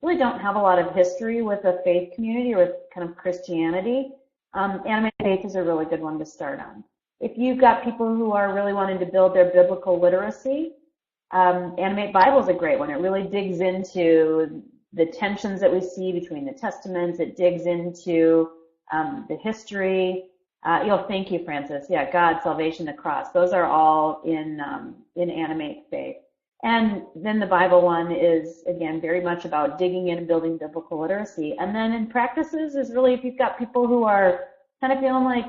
[SPEAKER 5] really don't have a lot of history with a faith community or with kind of Christianity, Animate Faith is a really good one to start on. If you've got people who are really wanting to build their biblical literacy, Animate Bible is a great one. It really digs into the tensions that we see between the Testaments. It digs into the history. Thank you, Francis. Yeah, God, salvation, the cross. Those are all in Animate Faith. And then the Bible one is, again, very much about digging in and building biblical literacy. And then in practices is really if you've got people who are kind of feeling like,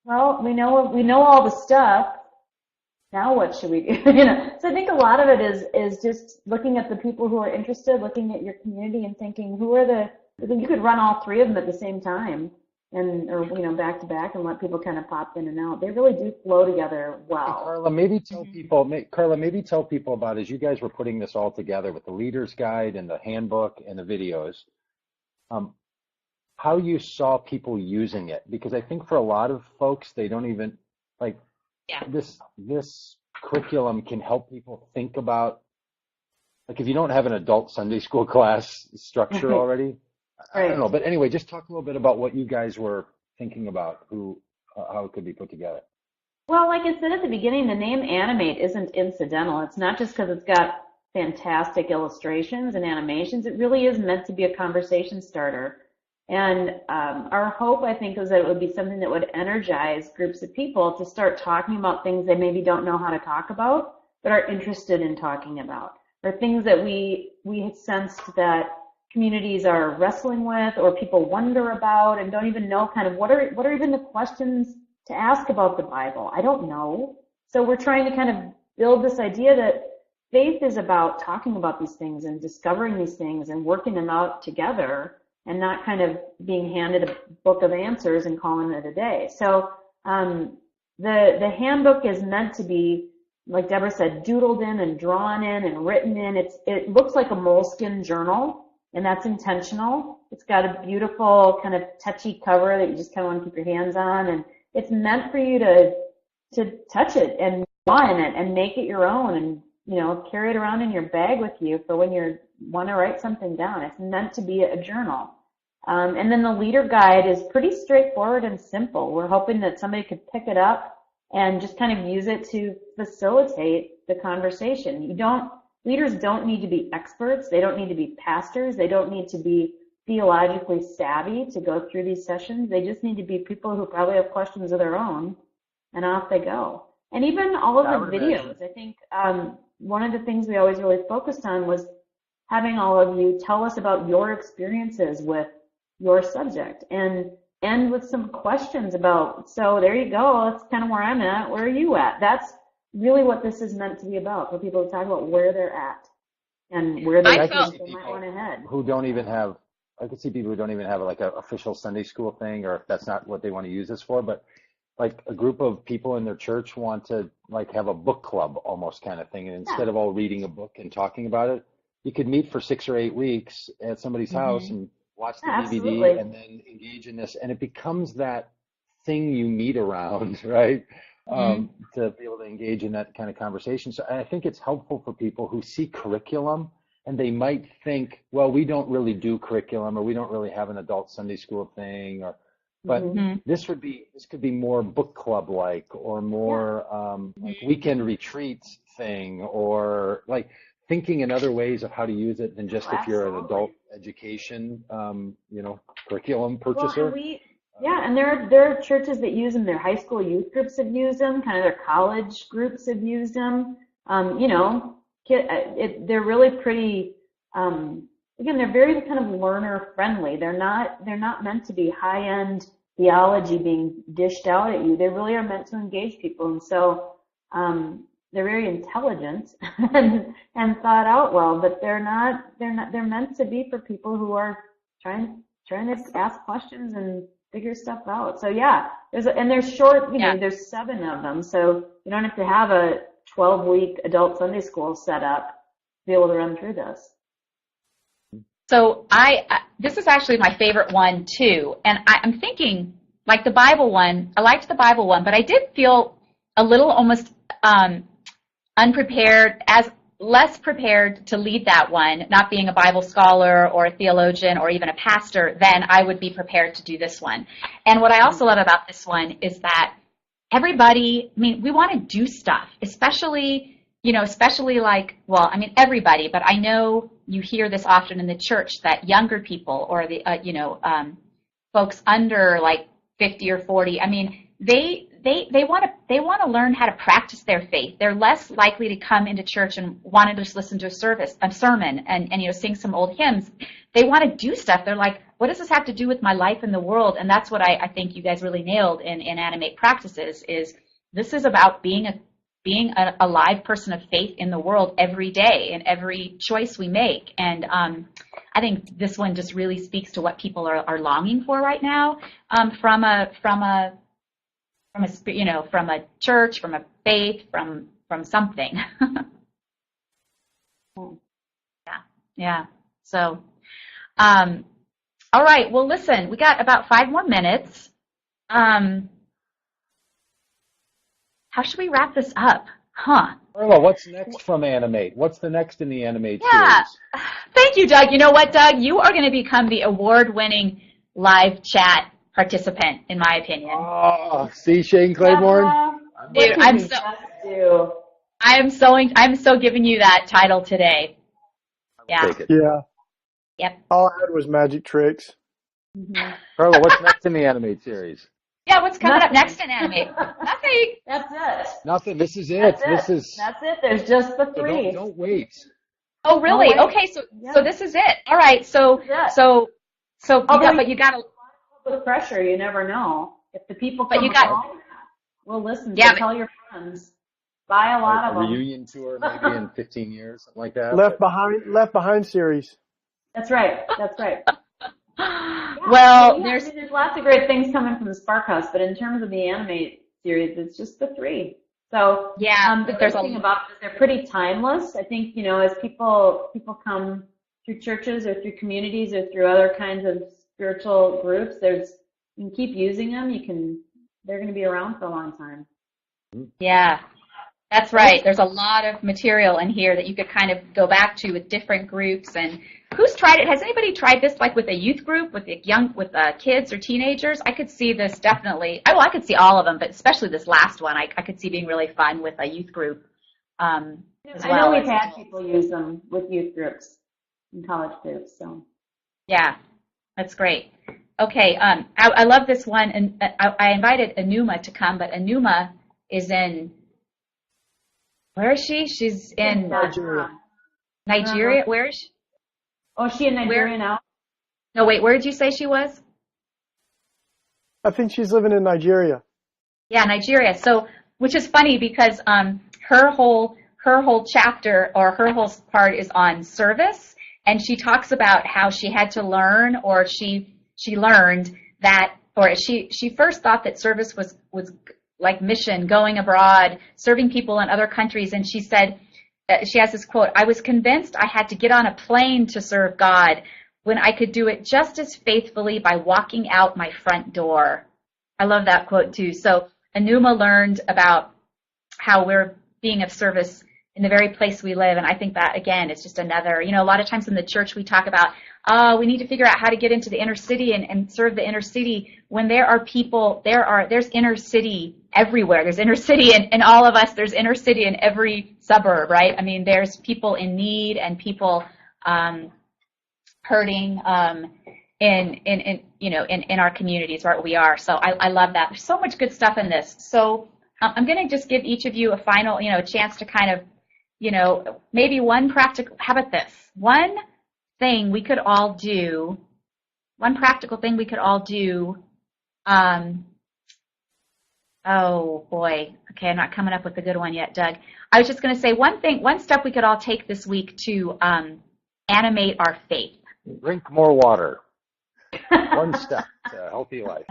[SPEAKER 5] well, we know all the stuff. Now what should we do? So I think a lot of it is just looking at the people who are interested, looking at your community and thinking you could run all three of them at the same time or back to back and let people kind of pop in and out. They really do flow together well.
[SPEAKER 4] Hey, Carla, maybe tell people about, as you guys were putting this all together with the leader's guide and the handbook and the videos, how you saw people using it, because I think for a lot of folks, they don't even this curriculum can help people think about, like, if you don't have an adult Sunday school class structure already, I don't know. But anyway, just talk a little bit about what you guys were thinking about, how it could be put together.
[SPEAKER 5] Well, like I said at the beginning, the name Animate isn't incidental. It's not just because it's got fantastic illustrations and animations. It really is meant to be a conversation starter. And our hope, I think, is that it would be something that would energize groups of people to start talking about things they maybe don't know how to talk about, but are interested in talking about, or things that we sensed that communities are wrestling with, or people wonder about and don't even know kind of what are even the questions to ask about the Bible. I don't know. So we're trying to kind of build this idea that faith is about talking about these things and discovering these things and working them out together, and not kind of being handed a book of answers and calling it a day. So the handbook is meant to be, like Deborah said, doodled in and drawn in and written in. It looks like a moleskin journal, and that's intentional. It's got a beautiful kind of touchy cover that you just kind of want to keep your hands on, and it's meant for you to touch it and draw in it and make it your own, and carry it around in your bag with you for when you want to write something down. It's meant to be a journal. And then the leader guide is pretty straightforward and simple. We're hoping that somebody could pick it up and just kind of use it to facilitate the conversation. Leaders don't need to be experts. They don't need to be pastors. They don't need to be theologically savvy to go through these sessions. They just need to be people who probably have questions of their own, and off they go. And even all of the videos, I think one of the things we always really focused on was having all of you tell us about your experiences with your subject, and end with some questions about, so there you go, that's kind of where I'm at, where are you at? That's really what this is meant to be about, for people to talk about where they're at and where they might want to head.
[SPEAKER 4] I could see people who don't even have like an official Sunday school thing, or if that's not what they want to use this for, but like a group of people in their church want to like have a book club almost kind of thing. And instead of all reading a book and talking about it, you could meet for 6 or 8 weeks at somebody's house and watch the DVD and then engage in this. And it becomes that thing you meet around, right? To be able to engage in that kind of conversation. So I think it's helpful for people who see curriculum and they might think, well, we don't really do curriculum, or we don't really have an adult Sunday school thing, but this could be more book club like, or more like weekend retreats thing, or like thinking in other ways of how to use it than just if you're an adult education curriculum purchaser.
[SPEAKER 5] Well, and there are churches that use them. Their high school youth groups have used them. Kind of their college groups have used them. They're really pretty again, they're very kind of learner friendly. They're not meant to be high-end theology being dished out at you. They really are meant to engage people. And so, they're very intelligent and thought out well, but they're meant to be for people who are trying to ask questions and figure stuff out. So yeah, they're short, there's 7 of them. So you don't have to have a 12-week adult Sunday school set up to be able to run through this.
[SPEAKER 2] So this is actually my favorite one too. And I'm thinking, like the Bible one, I liked the Bible one, but I did feel a little almost unprepared, less prepared to lead that one, not being a Bible scholar or a theologian or even a pastor, than I would be prepared to do this one. And what I also love about this one is that everybody, we want to do stuff, especially like, everybody, but I know you hear this often in the church that younger people or the, folks under like 50 or 40, they want to learn how to practice their faith. They're less likely to come into church and want to just listen to a sermon and sing some old hymns. They want to do stuff. They're like, what does this have to do with my life in the world? And that's what I think you guys really nailed in Animate.Practices is this is about being a live person of faith in the world every day and every choice we make. And I think this one just really speaks to what people are longing for right now from a church, from a faith, from something. Yeah. So, all right. Well, listen, we got about 5 more minutes. How should we wrap this up?
[SPEAKER 4] Carla, what's next from Animate? What's the next in the Animate series?
[SPEAKER 2] Thank you, Doug. You know what, Doug? You are going to become the award-winning live chat participant, in my opinion.
[SPEAKER 4] Oh, see, Shane Claiborne?
[SPEAKER 2] Dude, I'm so giving you that title today. Yeah.
[SPEAKER 4] Take it.
[SPEAKER 3] Yeah.
[SPEAKER 2] Yep.
[SPEAKER 3] All I had was magic tricks.
[SPEAKER 5] Mm-hmm.
[SPEAKER 4] Carla, what's next in the Animate series?
[SPEAKER 2] Yeah, what's coming up next in Animate? Nothing.
[SPEAKER 5] That's it.
[SPEAKER 4] Nothing. This is it.
[SPEAKER 5] That's it. There's just the 3.
[SPEAKER 4] Don't wait.
[SPEAKER 2] Oh, really?
[SPEAKER 5] Don't wait.
[SPEAKER 2] Okay, so this is it. All right. So you got to
[SPEAKER 5] with pressure. You never know if the people.
[SPEAKER 2] But you got.
[SPEAKER 5] We'll listen.
[SPEAKER 2] Yeah.
[SPEAKER 5] So tell your friends. Buy a lot of them.
[SPEAKER 4] Reunion tour maybe in 15 years, something like that.
[SPEAKER 3] Left Behind series.
[SPEAKER 5] That's right.
[SPEAKER 2] Well,
[SPEAKER 5] there's lots of great things coming from the Spark House, but in terms of the Animate series, it's just the 3. So the great thing about this, they're pretty timeless. I think as people come through churches or through communities or through other kinds of spiritual groups, you can keep using them. They're going to be around for a long time.
[SPEAKER 2] Yeah. That's right. There's a lot of material in here that you could kind of go back to with different groups. And who's tried it? Has anybody tried this like with a youth group, with kids or teenagers? I could see this definitely. I could see all of them, but especially this last one, I could see being really fun with a youth group. As well.
[SPEAKER 5] I know we've had people use them with youth groups and college groups. So
[SPEAKER 2] yeah, that's great. Okay, I love this one, and I invited Anuma to come, but Anuma is in. Where is she? She's in
[SPEAKER 3] Nigeria.
[SPEAKER 2] Nigeria? Where is she?
[SPEAKER 5] Oh, is she in Nigeria now?
[SPEAKER 2] No, wait, where did you say she was?
[SPEAKER 3] I think she's living in Nigeria.
[SPEAKER 2] Yeah, Nigeria. So, which is funny because her whole chapter or her whole part is on service, and she talks about how she had to learn, or she learned that, or she first thought that service was like mission, going abroad, serving people in other countries. And she said, she has this quote, "I was convinced I had to get on a plane to serve God when I could do it just as faithfully by walking out my front door." I love that quote too. So Anuma learned about how we're being of service in the very place we live. And I think that, again, it's just another, a lot of times in the church we talk about, we need to figure out how to get into the inner city and serve the inner city, when there are people, there's inner city everywhere. There's inner city in all of us. There's inner city in every suburb, right? I mean, there's people in need and people hurting in our communities where we are. So I love that. There's so much good stuff in this. So I'm going to just give each of you a final, a chance to kind of, maybe one practical, how about this? One thing we could all do, one practical thing we could all do, oh boy, okay, I'm not coming up with a good one yet, Doug. I was just going to say one step we could all take this week to animate our faith.
[SPEAKER 4] Drink more water. One step to a healthy life.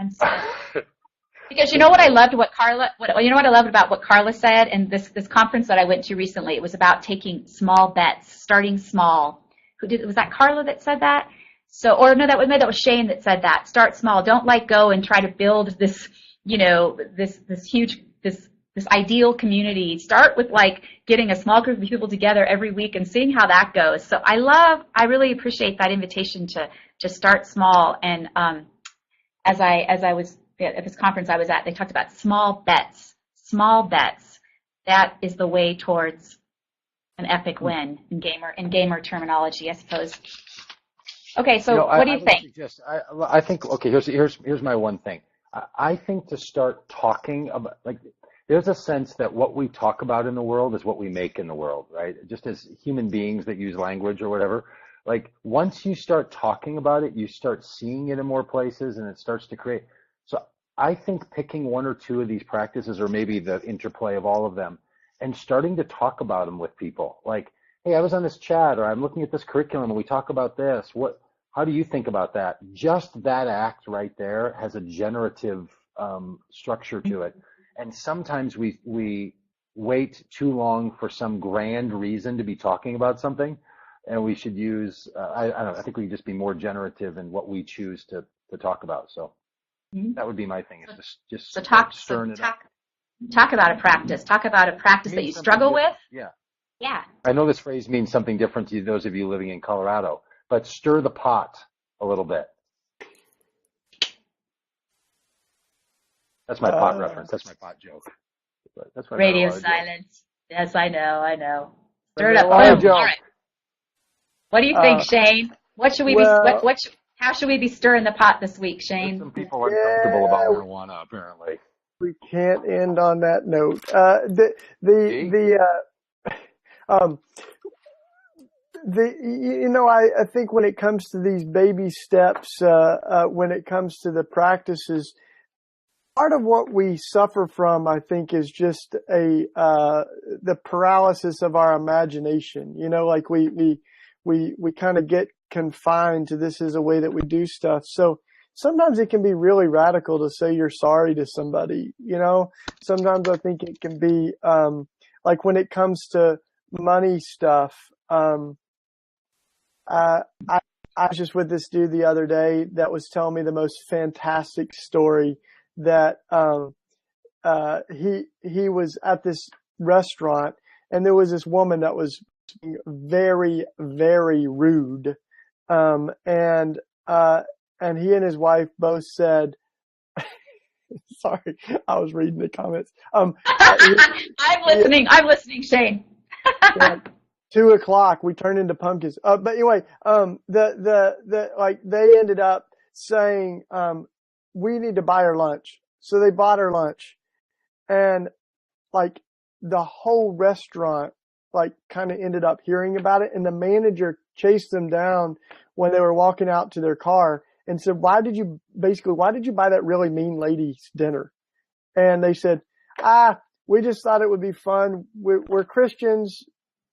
[SPEAKER 2] Because you know what I loved about what Carla said, and this conference that I went to recently, it was about taking small bets, starting small. Was that Carla that said that? So, or no, that was Shane that said that. Start small. Don't go and try to build this, this huge, this ideal community. Start with getting a small group of people together every week and seeing how that goes. So I really appreciate that invitation to start small. And as I was at this conference I was at, they talked about small bets. Small bets. That is the way towards an epic win in gamer terminology, I suppose. Okay, so what do you think?
[SPEAKER 4] I think, okay, here's my one thing. I think to start talking about, there's a sense that what we talk about in the world is what we make in the world, right? Just as human beings that use language or whatever. Once you start talking about it, you start seeing it in more places and it starts to create. So I think picking one or two of these practices, or maybe the interplay of all of them, and starting to talk about them with people. Hey, I was on this chat, or I'm looking at this curriculum and we talk about this. How do you think about that? Just that act right there has a generative structure to it. And sometimes we wait too long for some grand reason to be talking about something. And we should use, I don't know, I think we can just be more generative in what we choose to talk about. So that would be my thing, is just stirring it up.
[SPEAKER 2] Talk about a practice. Talk about a practice that you struggle with.
[SPEAKER 4] Yeah.
[SPEAKER 2] Yeah.
[SPEAKER 4] I know this phrase means something different to those of you living in Colorado, but stir the pot a little bit. That's my pot reference. That's my pot joke. But that's
[SPEAKER 2] radio silence. Yes, I know. Stir it up.
[SPEAKER 3] All
[SPEAKER 2] right. What do you think, Shane? What should we be? How should we be stirring the pot this week, Shane?
[SPEAKER 4] Some people are uncomfortable about marijuana, apparently.
[SPEAKER 3] We can't end on that note. I think when it comes to these baby steps, when it comes to the practices, part of what we suffer from, I think, is just the paralysis of our imagination. We kind of get confined to this is a way that we do stuff. So sometimes it can be really radical to say you're sorry to somebody. Sometimes I think it can be when it comes to money stuff. I was just with this dude the other day that was telling me the most fantastic story that he was at this restaurant and there was this woman that was very, very rude. And he and his wife both said, sorry, I was reading the comments. I'm listening, Shane. 2:00, we turned into pumpkins. But anyway, they ended up saying, we need to buy her lunch. So they bought her lunch, and the whole restaurant kind of ended up hearing about it, and the manager chased them down when they were walking out to their car and said, why did you buy that really mean lady's dinner? And they said, we just thought it would be fun. We're Christians.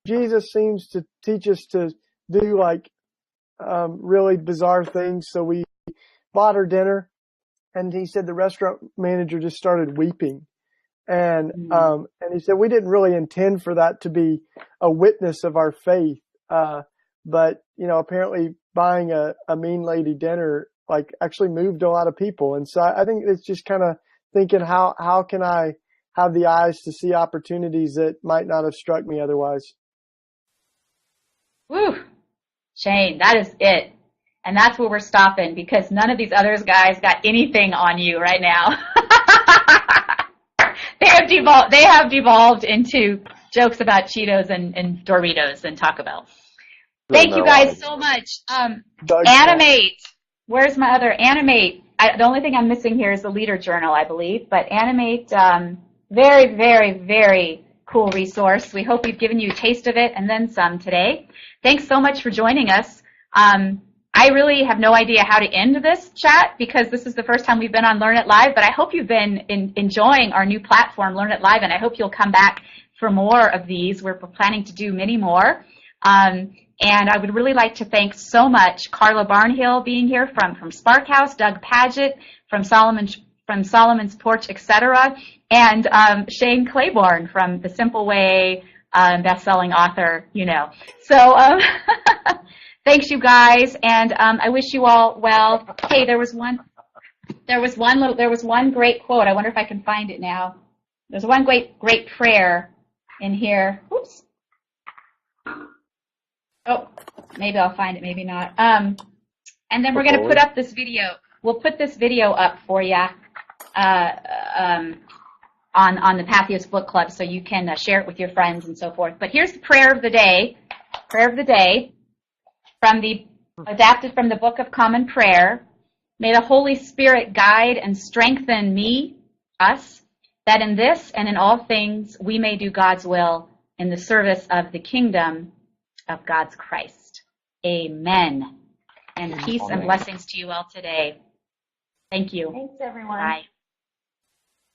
[SPEAKER 3] Jesus seems to teach us to do really bizarre things. So we bought her dinner. And he said the restaurant manager just started weeping. And he said, we didn't really intend for that to be a witness of our faith. But, apparently buying a mean lady dinner, actually moved a lot of people. And so I think it's just kind of thinking, how can I have the eyes to see opportunities that might not have struck me otherwise?
[SPEAKER 2] Woo, Shane, that is it. And that's where we're stopping, because none of these other guys got anything on you right now. They have devolved into jokes about Cheetos and Doritos and Taco Bell. Thank you guys so much. Animate. Where's my other Animate? The only thing I'm missing here is the Leader Journal, I believe. But Animate, very, very, very cool resource. We hope we've given you a taste of it and then some today. Thanks so much for joining us. I really have no idea how to end this chat because this is the first time we've been on Learn It Live, but I hope you've been enjoying our new platform, Learn It Live, and I hope you'll come back for more of these. We're planning to do many more. And I would really like to thank so much Carla Barnhill being here from Spark House, Doug Paget from Solomon's Porch, etc., and Shane Claiborne from The Simple Way, best-selling author, you know. So thanks, you guys, and I wish you all well. Hey, there was one great quote. I wonder if I can find it now. There's one great prayer in here. Oops. Oh, maybe I'll find it, maybe not. And then we're going to put up this video. We'll put this video up for you on the Patheos Book Club so you can share it with your friends and so forth. But here's the prayer of the day. Prayer of the day adapted from the Book of Common Prayer. May the Holy Spirit guide and strengthen us, that in this and in all things we may do God's will in the service of the kingdom of God's Christ. Amen. And peace and blessings to you all today. Thank you.
[SPEAKER 5] Thanks, everyone.
[SPEAKER 2] Bye.